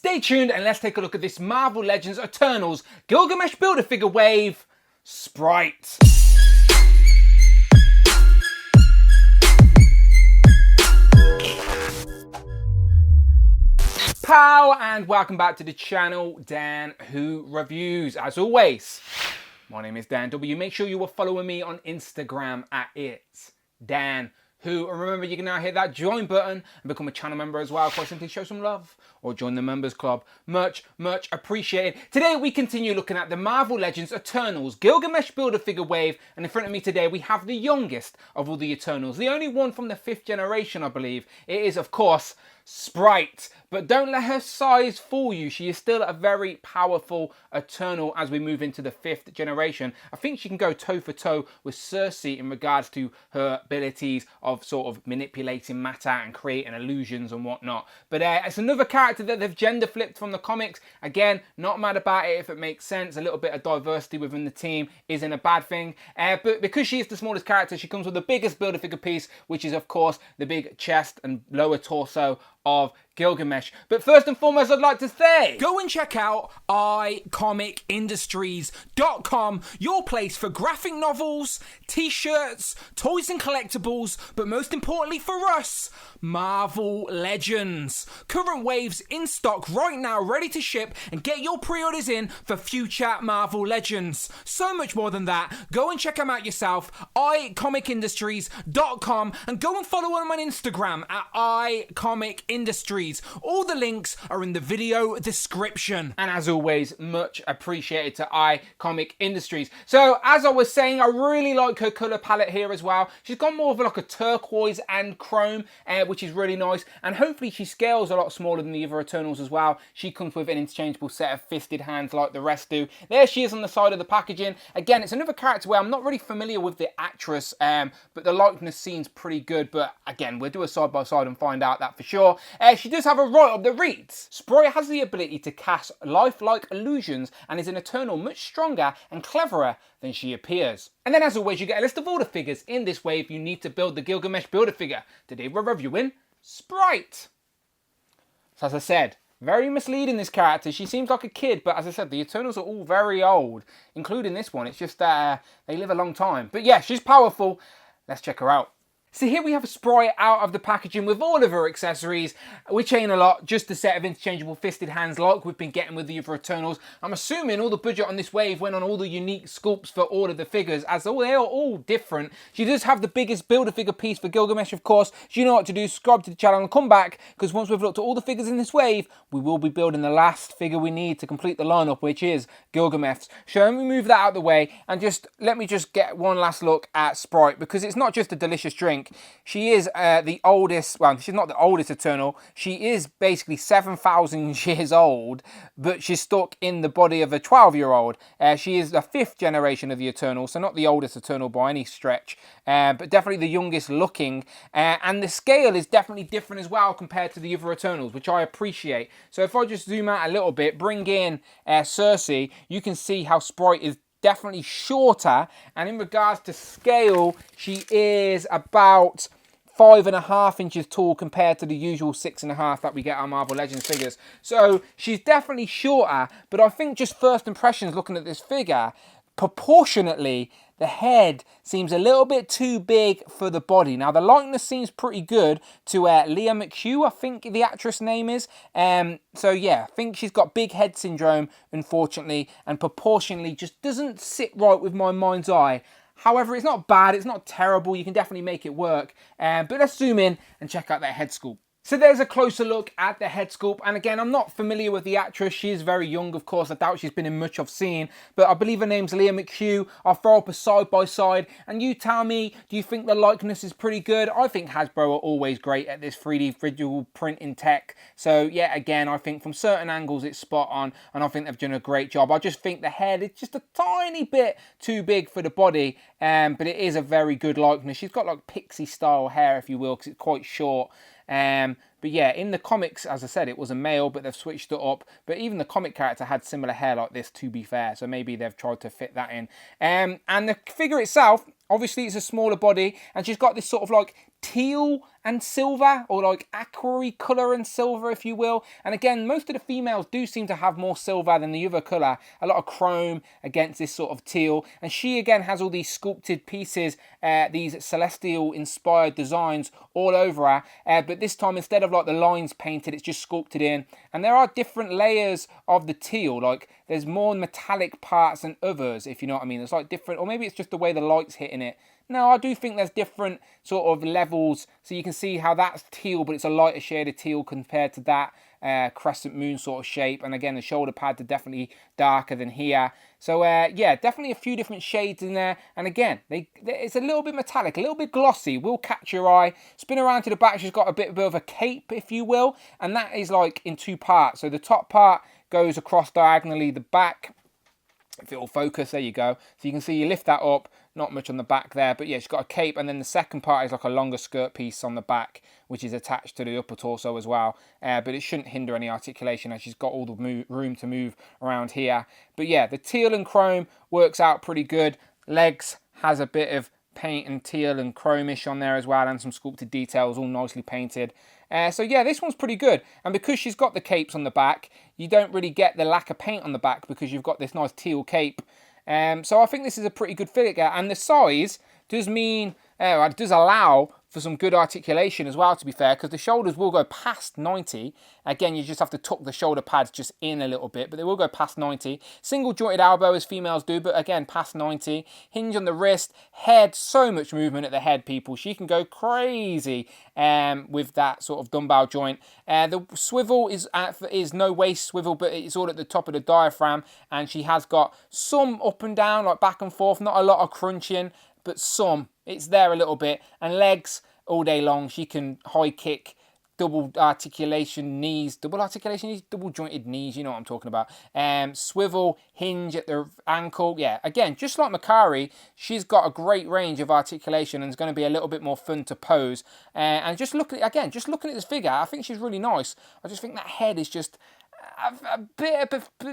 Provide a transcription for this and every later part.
Stay tuned and let's take a look at this Marvel Legends Eternals Gilgamesh Build-A-Figure wave, Sprite. Pow, and welcome back to the channel, Dan Who Reviews. As always, my name is Dan W. Make sure you are following me on Instagram at It's Dan Who. And remember, you can now hit that join button and become a channel member as well. Quite simply show some love or join the members club. Much appreciated. Today we continue looking at the Marvel Legends Eternals Gilgamesh Build-A-Figure wave. And in front of me today we have the youngest of all the Eternals. The only one from the 5th generation, I believe. It is, of course, Sprite. But don't let her size fool you. She is still a very powerful Eternal as we move into the 5th generation. I think she can go toe for toe with Cersei in regards to her abilities of sort of manipulating matter and creating illusions and whatnot. But it's another character that they've gender flipped from the comics. Again, not mad about it if it makes sense. A little bit of diversity within the team isn't a bad thing. But because she is the smallest character, she comes with the biggest Build-A-Figure piece, which is of course the big chest and lower torso of Gilgamesh. But first and foremost, I'd like to say, go and check out iComicIndustries.com, your place for graphic novels, t-shirts, toys and collectibles, but most importantly for us, Marvel Legends. Current waves in stock right now, ready to ship, and get your pre-orders in for future Marvel Legends. So much more than that, go and check them out yourself, iComicIndustries.com, and go and follow them on Instagram at iComicIndustries. All the links are in the video description. And as always, much appreciated to iComic Industries. So as I was saying, I really like her colour palette here as well. She's got more of like a turquoise and chrome, which is really nice. And hopefully she scales a lot smaller than the other Eternals as well. She comes with an interchangeable set of fisted hands like the rest do. There she is on the side of the packaging. Again, it's another character where I'm not really familiar with the actress, but the likeness seems pretty good. But again, we'll do a side by side and find out that for sure. She does have a write-up that reads, Sprite has the ability to cast lifelike illusions and is an Eternal much stronger and cleverer than she appears. And then as always, you get a list of all the figures in this wave you need to build the Gilgamesh Build-A-Figure. Today we're reviewing Sprite. So as I said, very misleading this character. She seems like a kid, but as I said, the Eternals are all very old, including this one. It's just that they live a long time. But yeah, she's powerful. Let's check her out. So here we have a Sprite out of the packaging with all of her accessories, which ain't a lot, just a set of interchangeable fisted hands like we've been getting with the other Eternals. I'm assuming all the budget on this wave went on all the unique sculpts for all of the figures, as they are all different. She does have the biggest Build-A-Figure piece for Gilgamesh, of course. So you know what to do, subscribe to the channel and come back, because once we've looked at all the figures in this wave, we will be building the last figure we need to complete the lineup, which is Gilgamesh. So let me move that out of the way, and let me get one last look at Sprite, because it's not just a delicious drink. She is the oldest, well, she's not the oldest Eternal. She is basically 7,000 years old, but she's stuck in the body of a 12-year-old. She is the 5th generation of the Eternal, so not the oldest Eternal by any stretch, but definitely the youngest looking. And the scale is definitely different as well compared to the other Eternals, which I appreciate. So if I just zoom out a little bit, bring in Cersei, you can see how Sprite is definitely shorter, and in regards to scale, she is about 5.5 inches tall compared to the usual 6.5 that we get on Marvel Legends figures. So she's definitely shorter, but I think just first impressions looking at this figure, proportionately, the head seems a little bit too big for the body. Now, the likeness seems pretty good to Leah McHugh, I think the actress name is. So, yeah, I think she's got big head syndrome, unfortunately, and proportionally just doesn't sit right with my mind's eye. However, it's not bad, it's not terrible, you can definitely make it work. But let's zoom in and check out that head sculpt. So there's a closer look at the head sculpt, and again, I'm not familiar with the actress. She is very young, of course. I doubt she's been in much I've seen, but I believe her name's Leah McHugh. I'll throw up a side-by-side, and you tell me, do you think the likeness is pretty good? I think Hasbro are always great at this 3D visual printing tech. So yeah, again, I think from certain angles it's spot on, and I think they've done a great job. I just think the head is just a tiny bit too big for the body, but it is a very good likeness. She's got like pixie-style hair, if you will, because it's quite short. But yeah, in the comics, as I said, it was a male, but they've switched it up. But even the comic character had similar hair like this, to be fair. So maybe they've tried to fit that in. And the figure itself, obviously it's a smaller body, and she's got this sort of like teal and silver, or like aquary colour and silver, if you will. And again, most of the females do seem to have more silver than the other colour, a lot of chrome against this sort of teal. And she again has all these sculpted pieces, these celestial inspired designs all over her, but this time instead of like the lines painted, it's just sculpted in. And there are different layers of the teal, like there's more metallic parts than others, if you know what I mean. It's like different, or maybe it's just the way the light's hitting it. No, I do think there's different sort of levels. So you can see how that's teal, but it's a lighter shade of teal compared to that crescent moon sort of shape. And again, the shoulder pads are definitely darker than here. So yeah, definitely a few different shades in there. And again, it's a little bit metallic, a little bit glossy, will catch your eye. Spin around to the back, she's got a bit of a cape, if you will. And that is like in two parts. So the top part goes across diagonally the back. If it'll focus, there you go. So you can see you lift that up, not much on the back there, but yeah, she's got a cape, and then the second part is like a longer skirt piece on the back, which is attached to the upper torso as well, but it shouldn't hinder any articulation as she's got all the room to move around here. But yeah, the teal and chrome works out pretty good. Legs has a bit of paint and teal and chromish on there as well, and some sculpted details, all nicely painted. So yeah, this one's pretty good. And because she's got the capes on the back, you don't really get the lack of paint on the back because you've got this nice teal cape. So I think this is a pretty good figure. And the size does mean, it does allow for some good articulation as well, to be fair, because the shoulders will go past 90. Again, you just have to tuck the shoulder pads just in a little bit, but they will go past 90. Single jointed elbow as females do, but again, past 90. Hinge on the wrist, head, so much movement at the head, people. She can go crazy with that sort of dumbbell joint. The swivel is no waist swivel, but it's all at the top of the diaphragm, and she has got some up and down, like back and forth, not a lot of crunching, but some. It's there a little bit. And legs all day long. She can high kick, double articulation knees, double jointed knees, you know what I'm talking about. Swivel, hinge at the ankle. Yeah, again, just like Makari, she's got a great range of articulation and it's going to be a little bit more fun to pose. And just looking at this figure, I think she's really nice. I just think that head is just a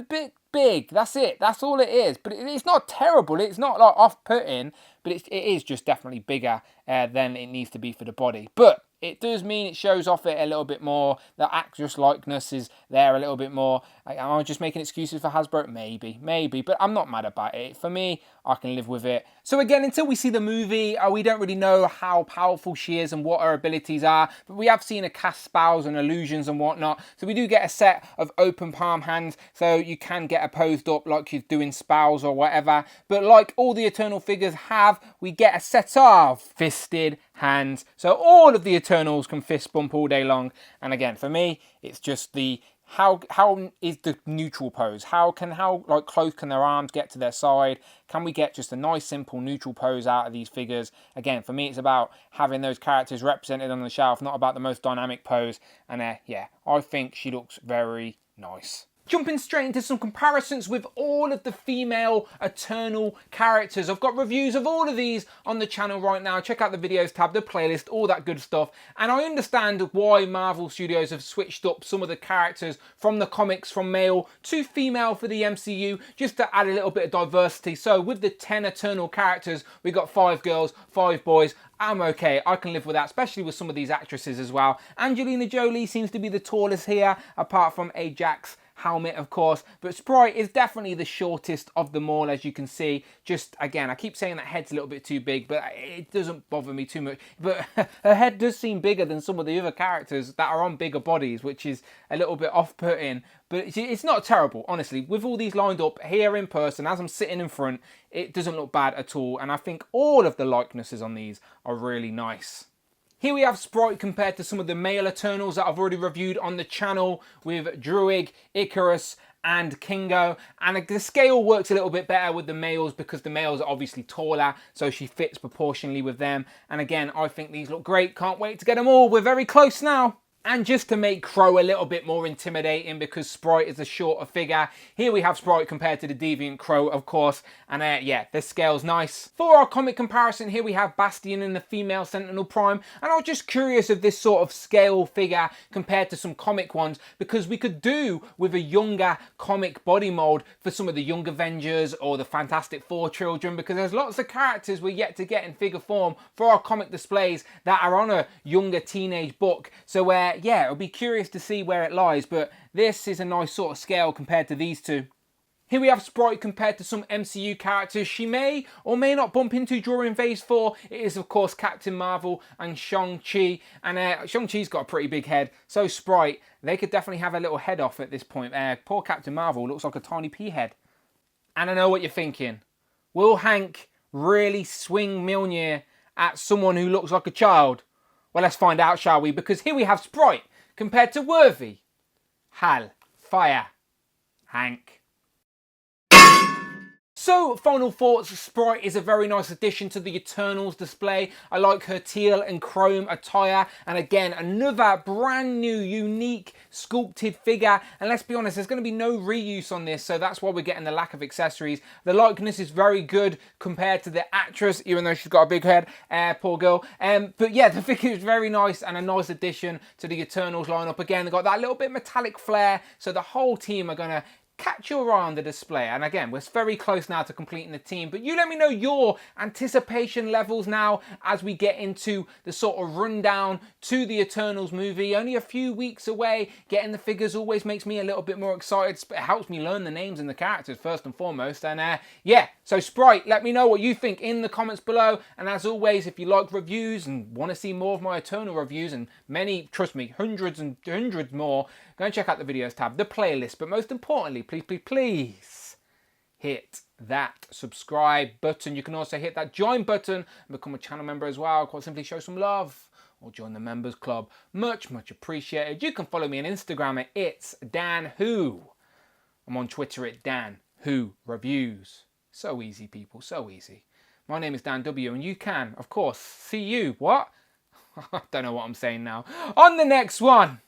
bit big. That's it. That's all it is. But it's not terrible. It's not like off-putting, but it is just definitely bigger than it needs to be for the body. But it does mean it shows off it a little bit more. The actress likeness is there a little bit more. Am I just making excuses for Hasbro? Maybe, but I'm not mad about it. For me, I can live with it. So again, until we see the movie, we don't really know how powerful she is and what her abilities are, but we have seen her cast spells and illusions and whatnot. So we do get a set of open palm hands, so you can get her posed up like she's doing spells or whatever. But like all the Eternal figures have, we get a set of fisted hands. So all of the Eternals can fist bump all day long. And again, for me, it's just the how is the neutral pose? How like close can their arms get to their side? Can we get just a nice simple neutral pose out of these figures? Again, for me, it's about having those characters represented on the shelf, not about the most dynamic pose. And yeah, I think she looks very nice. Jumping straight into some comparisons with all of the female Eternal characters. I've got reviews of all of these on the channel right now. Check out the videos tab, the playlist, all that good stuff. And I understand why Marvel Studios have switched up some of the characters from the comics from male to female for the MCU, just to add a little bit of diversity. So with the 10 Eternal characters, we got 5 girls, 5 boys. I'm okay, I can live with that, especially with some of these actresses as well. Angelina Jolie seems to be the tallest here, apart from Ajax helmet, of course, but Sprite is definitely the shortest of them all, as you can see. Just again, I keep saying that head's a little bit too big, but it doesn't bother me too much. But her head does seem bigger than some of the other characters that are on bigger bodies, which is a little bit off-putting. But it's not terrible, honestly. With all these lined up here in person, as I'm sitting in front, it doesn't look bad at all. And I think all of the likenesses on these are really nice. Here we have Sprite compared to some of the male Eternals that I've already reviewed on the channel with Druig, Icarus, and Kingo. And the scale works a little bit better with the males because the males are obviously taller, so she fits proportionally with them. And again, I think these look great. Can't wait to get them all. We're very close now. And just to make Crow a little bit more intimidating, because Sprite is a shorter figure, here we have Sprite compared to the Deviant Crow, of course. And yeah, this scale's nice. For our comic comparison, here we have Bastion and the female Sentinel Prime. And I was just curious of this sort of scale figure compared to some comic ones, because we could do with a younger comic body mold for some of the Young Avengers or the Fantastic Four children, because there's lots of characters we're yet to get in figure form for our comic displays that are on a younger teenage book. So yeah, it'll be curious to see where it lies, but this is a nice sort of scale compared to these two. Here we have Sprite compared to some MCU characters she may or may not bump into during Phase 4. It is, of course, Captain Marvel and Shang-Chi. And Shang-Chi's got a pretty big head. So Sprite, they could definitely have a little head off at this point. Poor Captain Marvel looks like a tiny pea head. And I know what you're thinking. Will Hank really swing Mjolnir at someone who looks like a child? Well, let's find out, shall we? Because here we have Sprite compared to Worthy, Hal, Fire, Hank. So, final thoughts, Sprite is a very nice addition to the Eternals display. I like her teal and chrome attire. And again, another brand new, unique, sculpted figure. And let's be honest, there's going to be no reuse on this, so that's why we're getting the lack of accessories. The likeness is very good compared to the actress, even though she's got a big head, poor girl. But yeah, the figure is very nice and a nice addition to the Eternals lineup. Again, they've got that little bit metallic flair, so the whole team are going to catch your eye on the display. And again, we're very close now to completing the team, but you let me know your anticipation levels now as we get into the sort of rundown to the Eternals movie. Only a few weeks away. Getting the figures always makes me a little bit more excited. It helps me learn the names and the characters first and foremost. And yeah, so Sprite, let me know what you think in the comments below. And as always, if you like reviews and want to see more of my Eternal reviews, and many, trust me, hundreds and hundreds more, go and check out the videos tab, the playlist. But most importantly, please hit that subscribe button. You can also hit that join button and become a channel member as well. Quite simply show some love or join the members club. Much appreciated. You can follow me on Instagram at It's Dan Who. I'm on Twitter at Dan Who Reviews. So easy, people, so easy. My name is Dan W, and you can, of course, see you. What? I don't know what I'm saying now. On the next one.